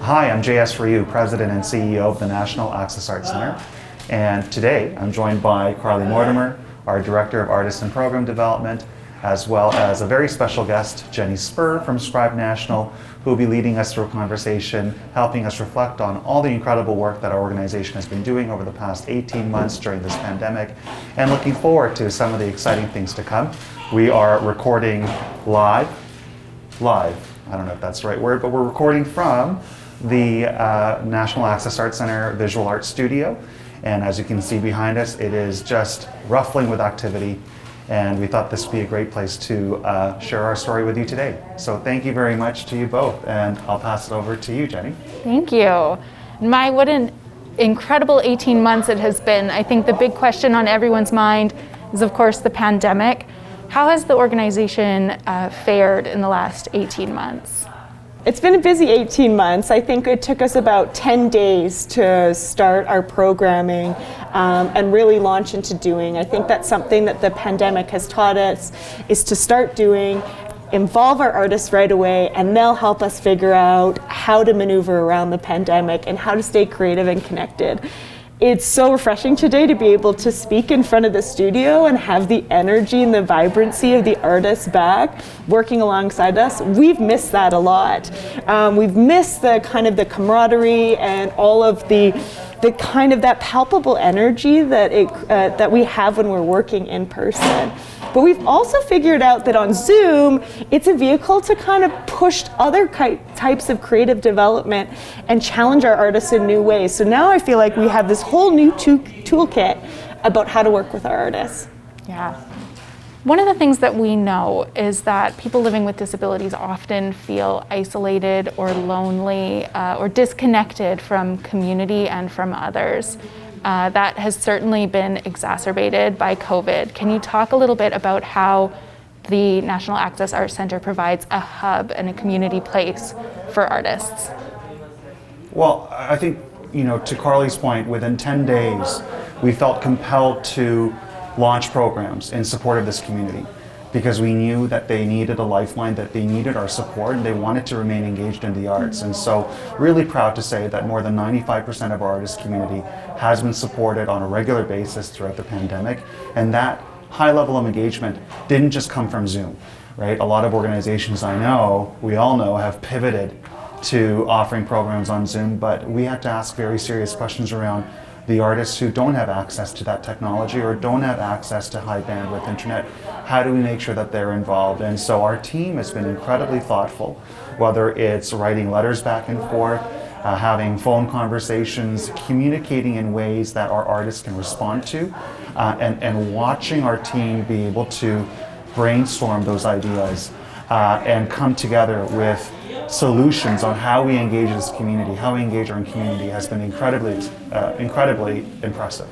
Hi, I'm JS For You, President and CEO of the National Access Arts Center. And today I'm joined by Carly Mortimer, our Director of Artist and Program Development, as well as a very special guest, Jenny Spurr from Scribe National, who will be leading us through a conversation, helping us reflect on all the incredible work that our organization has been doing over the past 18 months during this pandemic, and looking forward to some of the exciting things to come. We are recording live, I don't know if that's the right word, but we're recording from the National Access Arts Center Visual Arts Studio. And as you can see behind us, it is just ruffling with activity. And we thought this would be a great place to share our story with you today. So thank you very much to you both. And I'll pass it over to you, Jenny. Thank you. What an incredible 18 months it has been. I think the big question on everyone's mind is, of course, the pandemic. How has the organization fared in the last 18 months? It's been a busy 18 months. I think it took us about 10 days to start our programming and really launch into doing. I think that's something that the pandemic has taught us, is to start doing, involve our artists right away, and they'll help us figure out how to maneuver around the pandemic and how to stay creative and connected. It's so refreshing today to be able to speak in front of the studio and have the energy and the vibrancy of the artists back working alongside us. We've missed that a lot. We've missed the kind of the camaraderie and all of the kind of that palpable energy that we have when we're working in person. But we've also figured out that on Zoom, it's a vehicle to kind of push other types of creative development and challenge our artists in new ways. So now I feel like we have this whole new toolkit about how to work with our artists. Yeah. One of the things that we know is that people living with disabilities often feel isolated or lonely or disconnected from community and from others. That has certainly been exacerbated by COVID. Can you talk a little bit about how the National Access Arts Center provides a hub and a community place for artists? Well, I think, to Carly's point, within 10 days, we felt compelled to launch programs in support of this community, because we knew that they needed a lifeline, that they needed our support, and they wanted to remain engaged in the arts. And so really proud to say that more than 95% of our artist community has been supported on a regular basis throughout the pandemic. And that high level of engagement didn't just come from Zoom, right? A lot of organizations we all know, have pivoted to offering programs on Zoom, but we had to ask very serious questions around the artists who don't have access to that technology or don't have access to high bandwidth internet. How do we make sure that they're involved? And so our team has been incredibly thoughtful, whether it's writing letters back and forth, having phone conversations, communicating in ways that our artists can respond to, and watching our team be able to brainstorm those ideas and come together with solutions on how we engage this community, how we engage our community has been incredibly impressive.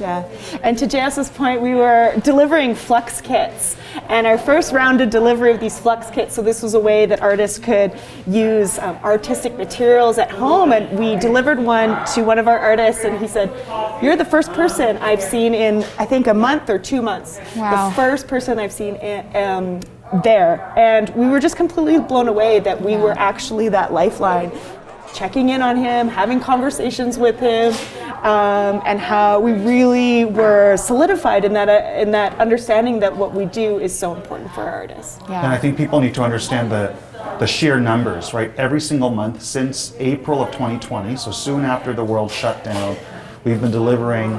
Yeah, and to JS's point, we were delivering Flux Kits, and our first round of delivery of these Flux Kits, so this was a way that artists could use artistic materials at home, and we delivered one to one of our artists, and he said, "You're the first person I've seen in, I think, a month or 2 months." Wow. The first person I've seen there, and we were just completely blown away that we were actually that lifeline, checking in on him, having conversations with him, and how we really were solidified in that understanding that what we do is so important for our artists. Yeah. And I think people need to understand the sheer numbers, right? Every single month since April of 2020, so soon after the world shut down, we've been delivering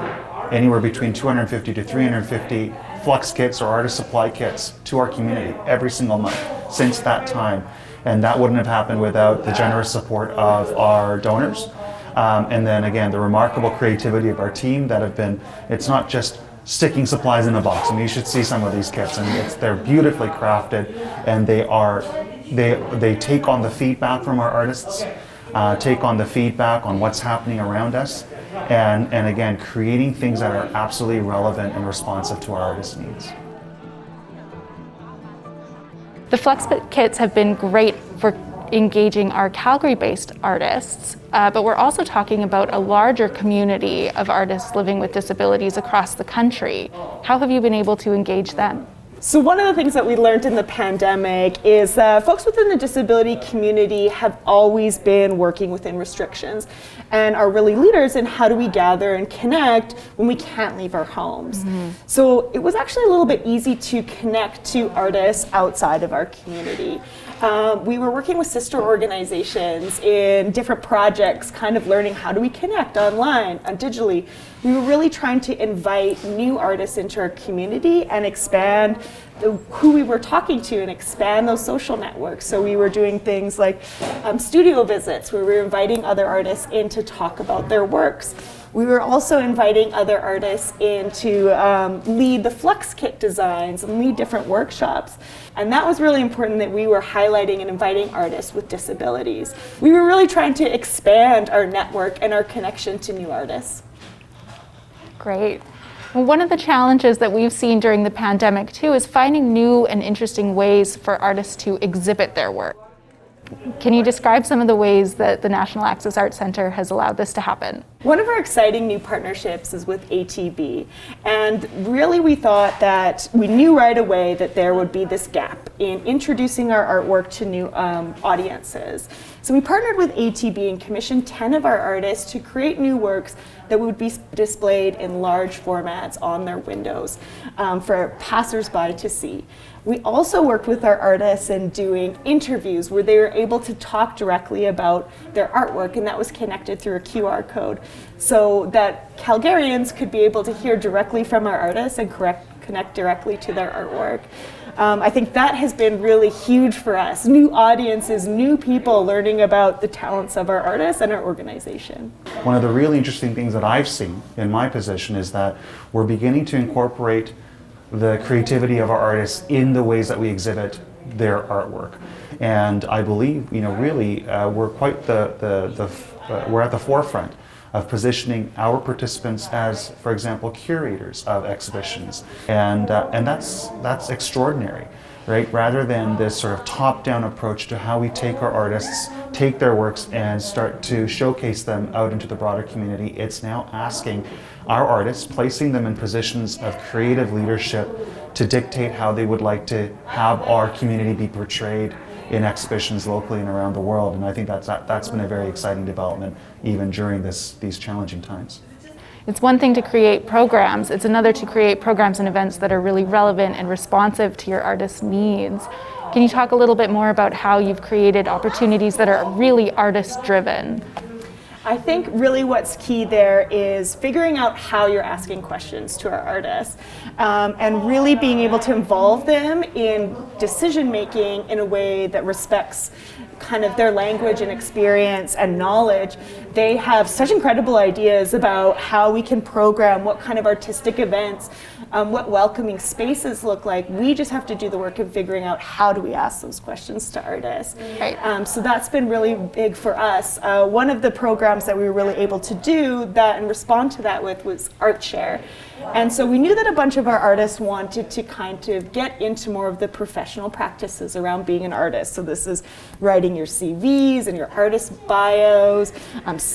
anywhere between 250 to 350 Flux Kits or artist supply kits to our community every single month since that time. And that wouldn't have happened without the generous support of our donors. And then again, the remarkable creativity of our team that have been, it's not just sticking supplies in a box. I mean, you should see some of these kits, and they're beautifully crafted, and they take on the feedback from our artists, take on the feedback on what's happening around us, and again, creating things that are absolutely relevant and responsive to our artists' needs. The Flux Kits have been great for engaging our Calgary-based artists, but we're also talking about a larger community of artists living with disabilities across the country. How have you been able to engage them? So one of the things that we learned in the pandemic is that folks within the disability community have always been working within restrictions and are really leaders in how do we gather and connect when we can't leave our homes. So it was actually a little bit easy to connect to artists outside of our community. We were working with sister organizations in different projects, kind of learning how do we connect online and digitally. We were really trying to invite new artists into our community and expand who we were talking to and expand those social networks. So we were doing things like studio visits where we were inviting other artists in to talk about their works. We were also inviting other artists in to lead the Flux Kit designs and lead different workshops. And that was really important that we were highlighting and inviting artists with disabilities. We were really trying to expand our network and our connection to new artists. Great. Well, one of the challenges that we've seen during the pandemic too is finding new and interesting ways for artists to exhibit their work. Can you describe some of the ways that the National Access Arts Centre has allowed this to happen? One of our exciting new partnerships is with ATB, and really we thought that we knew right away that there would be this gap in introducing our artwork to new audiences. So we partnered with ATB and commissioned 10 of our artists to create new works that would be displayed in large formats on their windows for passersby to see. We also worked with our artists in doing interviews where they were able to talk directly about their artwork, and that was connected through a QR code so that Calgarians could be able to hear directly from our artists and connect directly to their artwork. I think that has been really huge for us. New audiences, new people learning about the talents of our artists and our organization. One of the really interesting things that I've seen in my position is that we're beginning to incorporate the creativity of our artists in the ways that we exhibit their artwork. And I believe, really we're quite we're at the forefront of positioning our participants as, for example, curators of exhibitions, and that's extraordinary, right? Rather than this sort of top-down approach to how we take our artists, take their works, and start to showcase them out into the broader community, it's now asking our artists, placing them in positions of creative leadership to dictate how they would like to have our community be portrayed in exhibitions locally and around the world. And I think that's been a very exciting development even during these challenging times. It's one thing to create programs, it's another to create programs and events that are really relevant and responsive to your artists' needs. Can you talk a little bit more about how you've created opportunities that are really artist-driven? I think really what's key there is figuring out how you're asking questions to our artists and really being able to involve them in decision making in a way that respects kind of their language and experience and knowledge. They have such incredible ideas about how we can program, what kind of artistic events, what welcoming spaces look like. We just have to do the work of figuring out how do we ask those questions to artists. Right. So that's been really big for us. One of the programs that we were really able to do that and respond to that with was Art Share. And so we knew that a bunch of our artists wanted to kind of get into more of the professional practices around being an artist. So this is writing your CVs and your artist bios,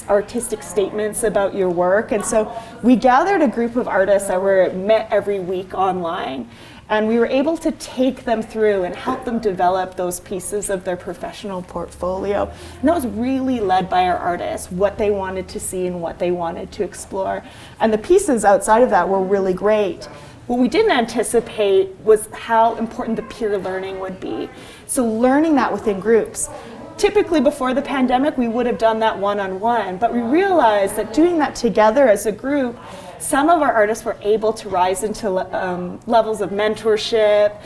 artistic statements about your work. And so we gathered a group of artists that were met every week online. And we were able to take them through and help them develop those pieces of their professional portfolio. And that was really led by our artists, what they wanted to see and what they wanted to explore. And the pieces outside of that were really great. What we didn't anticipate was how important the peer learning would be. So learning that within groups. Typically before the pandemic, we would have done that one-on-one, but we realized that doing that together as a group, some of our artists were able to rise into levels of mentorship.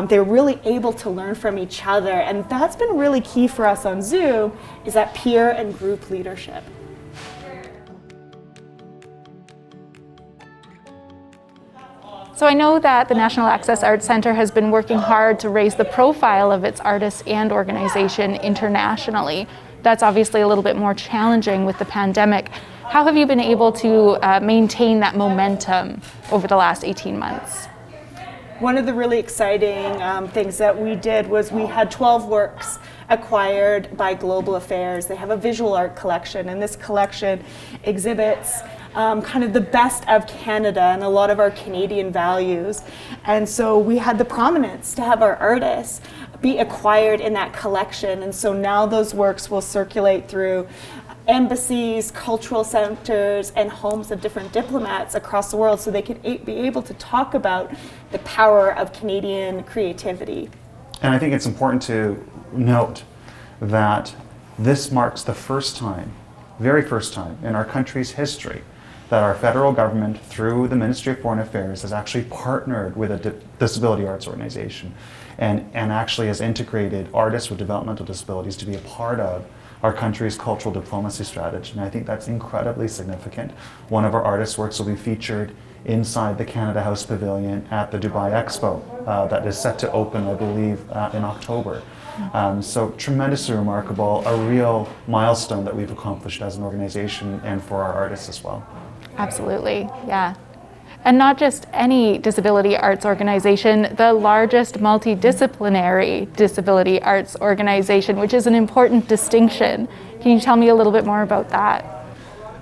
They were really able to learn from each other, and that's been really key for us on Zoom, is that peer and group leadership. So I know that the National Access Arts Centre has been working hard to raise the profile of its artists and organization internationally. That's obviously a little bit more challenging with the pandemic. How have you been able to maintain that momentum over the last 18 months? One of the really exciting things that we did was we had 12 works acquired by Global Affairs. They have a visual art collection, and this collection exhibits kind of the best of Canada and a lot of our Canadian values. And so we had the prominence to have our artists be acquired in that collection. And so now those works will circulate through embassies, cultural centers, and homes of different diplomats across the world, so they can be able to talk about the power of Canadian creativity. And I think it's important to note that this marks the first time, very first time in our country's history, that our federal government, through the Ministry of Foreign Affairs, has actually partnered with a disability arts organization and actually has integrated artists with developmental disabilities to be a part of our country's cultural diplomacy strategy. And I think that's incredibly significant. One of our artists' works will be featured inside the Canada House Pavilion at the Dubai Expo that is set to open, I believe, in October. So tremendously remarkable, a real milestone that we've accomplished as an organization and for our artists as well. Absolutely, yeah. And not just any disability arts organization, the largest multidisciplinary disability arts organization, which is an important distinction. Can you tell me a little bit more about that?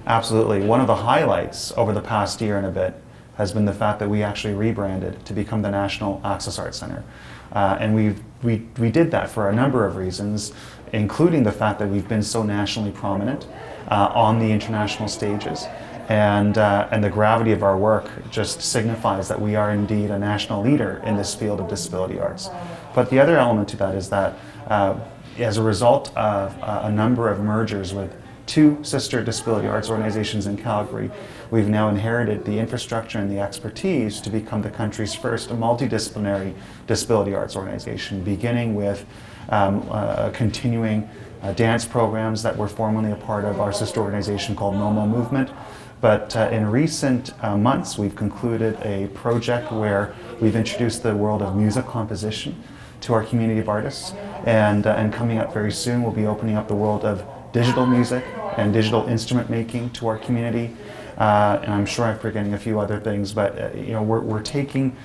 Absolutely. One of the highlights over the past year and a bit has been the fact that we actually rebranded to become the National Access Arts Centre. And we did that for a number of reasons, including the fact that we've been so nationally prominent on the international stages. And the gravity of our work just signifies that we are indeed a national leader in this field of disability arts. But the other element to that is that as a result of a number of mergers with two sister disability arts organizations in Calgary, we've now inherited the infrastructure and the expertise to become the country's first multidisciplinary disability arts organization, beginning with continuing dance programs that were formerly a part of our sister organization called NoMo Movement. But in recent months, we've concluded a project where we've introduced the world of music composition to our community of artists. And coming up very soon, we'll be opening up the world of digital music and digital instrument making to our community. And I'm sure I'm forgetting a few other things, but we're taking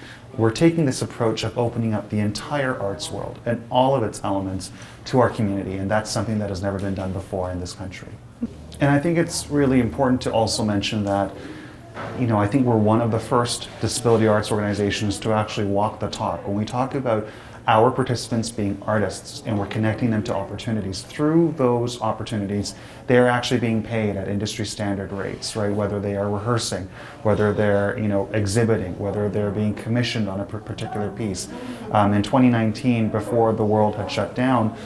this approach of opening up the entire arts world and all of its elements to our community. And that's something that has never been done before in this country. And I think it's really important to also mention that, I think we're one of the first disability arts organizations to actually walk the talk. When we talk about our participants being artists and we're connecting them to opportunities, through those opportunities, they're actually being paid at industry standard rates, right? Whether they are rehearsing, whether they're exhibiting, whether they're being commissioned on a particular piece. In 2019, before the world had shut down,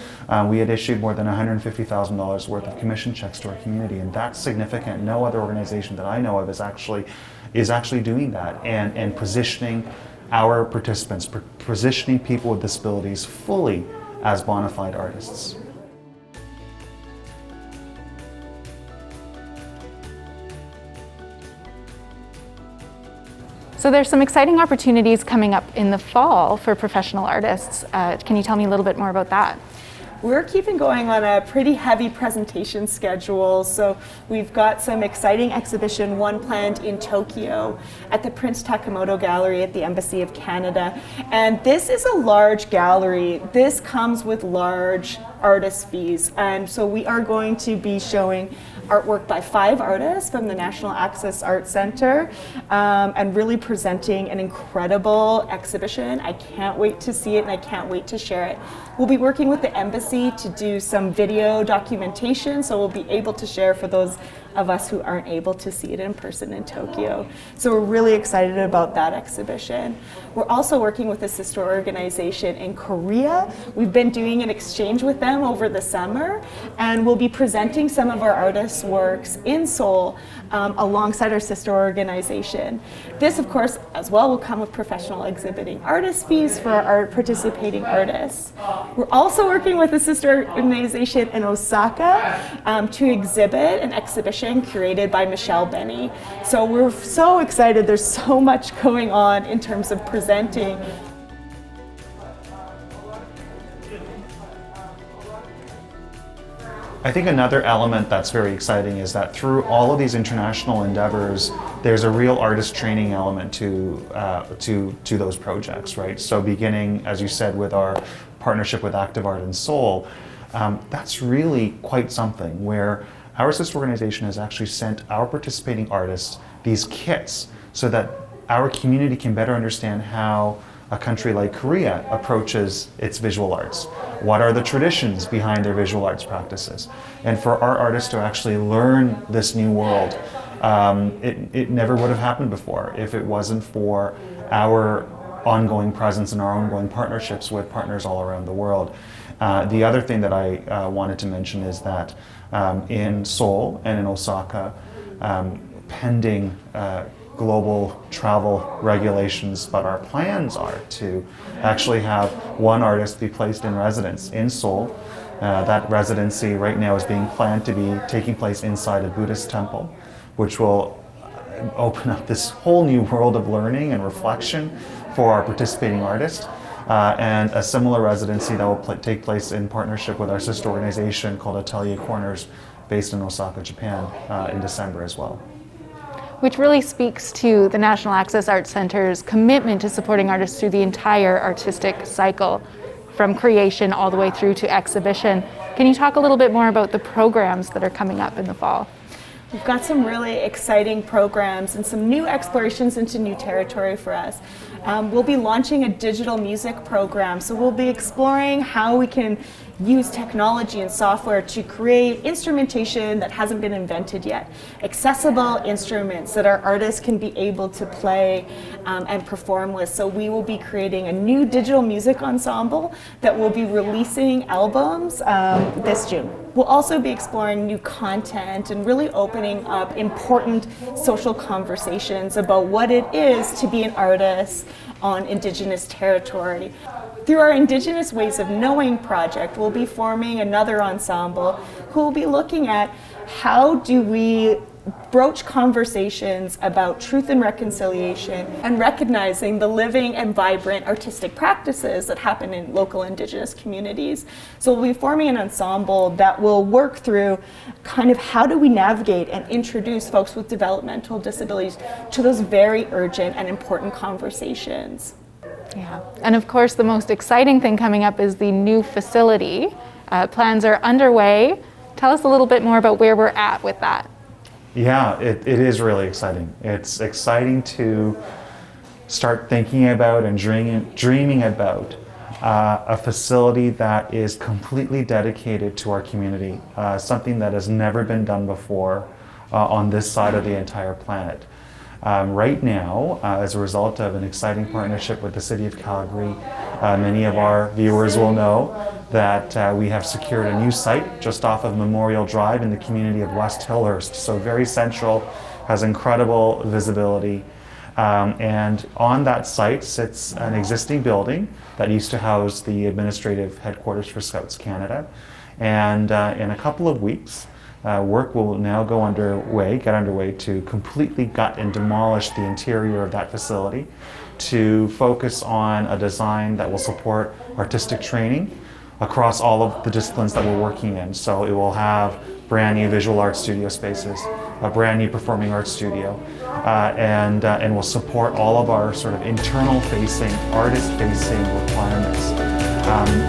we had issued more than $150,000 worth of commission checks to our community, and that's significant. No other organization that I know of is actually doing that and positioning our participants, positioning people with disabilities fully as bona fide artists. So there's some exciting opportunities coming up in the fall for professional artists. Can you tell me a little bit more about that? We're keeping going on a pretty heavy presentation schedule. So we've got some exciting exhibition, one planned in Tokyo at the Prince Takemoto Gallery at the Embassy of Canada. And this is a large gallery. This comes with large artist fees. And so we are going to be showing artwork by 5 artists from the National Access Arts Centre and really presenting an incredible exhibition. I can't wait to see it and I can't wait to share it. We'll be working with the embassy to do some video documentation, so we'll be able to share for those of us who aren't able to see it in person in Tokyo. So we're really excited about that exhibition. We're also working with a sister organization in Korea. We've been doing an exchange with them over the summer, and we'll be presenting some of our artists' works in Seoul alongside our sister organization. This, of course, as well will come with professional exhibiting artist fees for our participating artists. We're also working with a sister organization in Osaka to exhibit an exhibition curated by Michelle Benny. So we're so excited. There's so much going on in terms of presenting. I think another element that's very exciting is that through all of these international endeavors, there's a real artist training element to those projects, right? So beginning, as you said, with our partnership with Active Art in Seoul, that's really quite something where our sister organization has actually sent our participating artists these kits so that our community can better understand how a country like Korea approaches its visual arts. What are the traditions behind their visual arts practices? And for our artists to actually learn this new world, it never would have happened before if it wasn't for our ongoing presence and our ongoing partnerships with partners all around the world. The other thing that I wanted to mention is that in Seoul and in Osaka, pending global travel regulations, but our plans are to actually have one artist be placed in residence in Seoul. That residency right now is being planned to be taking place inside a Buddhist temple, which will open up this whole new world of learning and reflection for our participating artists. And a similar residency that will take place in partnership with our sister organization called Atelier Corners, based in Osaka, Japan, in December as well. Which really speaks to the National Access Arts Center's commitment to supporting artists through the entire artistic cycle, from creation all the way through to exhibition. Can you talk a little bit more about the programs that are coming up in the fall? We've got some really exciting programs and some new explorations into new territory for us. We'll be launching a digital music program, so we'll be exploring how we can use technology and software to create instrumentation that hasn't been invented yet. Accessible instruments that our artists can be able to play and perform with. So we will be creating a new digital music ensemble that will be releasing albums this June. We'll also be exploring new content and really opening up important social conversations about what it is to be an artist on Indigenous territory. Through our Indigenous Ways of Knowing project, we'll be forming another ensemble who will be looking at how do we broach conversations about truth and reconciliation and recognizing the living and vibrant artistic practices that happen in local Indigenous communities. So we'll be forming an ensemble that will work through kind of how do we navigate and introduce folks with developmental disabilities to those very urgent and important conversations. Yeah, and of course the most exciting thing coming up is the new facility. Plans are underway. Tell us a little bit more about where we're at with that. Yeah, it is really exciting. It's exciting to start thinking about and dreaming about a facility that is completely dedicated to our community, something that has never been done before on this side of the entire planet. Right now, as a result of an exciting partnership with the City of Calgary, many of our viewers will know that we have secured a new site just off of Memorial Drive in the community of West Hillhurst. So very central, has incredible visibility. And on that site sits an existing building that used to house the administrative headquarters for Scouts Canada. And in a couple of weeks, work will now get underway to completely gut and demolish the interior of that facility to focus on a design that will support artistic training across all of the disciplines that we're working in. So it will have brand new visual arts studio spaces, a brand new performing arts studio, and will support all of our sort of internal facing, artist facing requirements.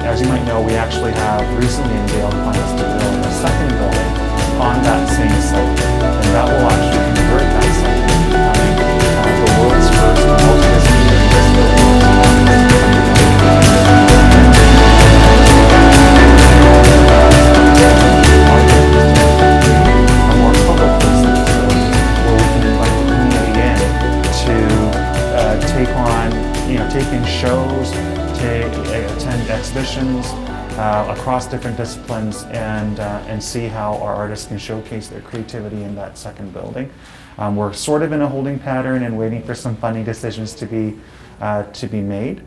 As you might know, we actually have recently unveiled plans to build a second building on that same site, and that will actually convert that site into becoming the world's first multidisciplinary disability. A more public facing facility where we can invite the community in to take in shows, attend exhibitions across different disciplines, and see how our artists can showcase their creativity in that second building. We're sort of in a holding pattern and waiting for some funding decisions to be made,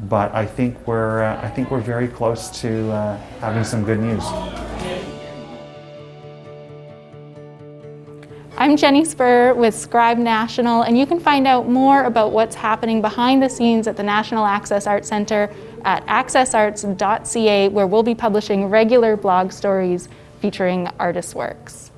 but I think we're very close to having some good news. I'm Jenny Spurr with Scribe National, and you can find out more about what's happening behind the scenes at the National Access Arts Centre at accessarts.ca, where we'll be publishing regular blog stories featuring artists' works.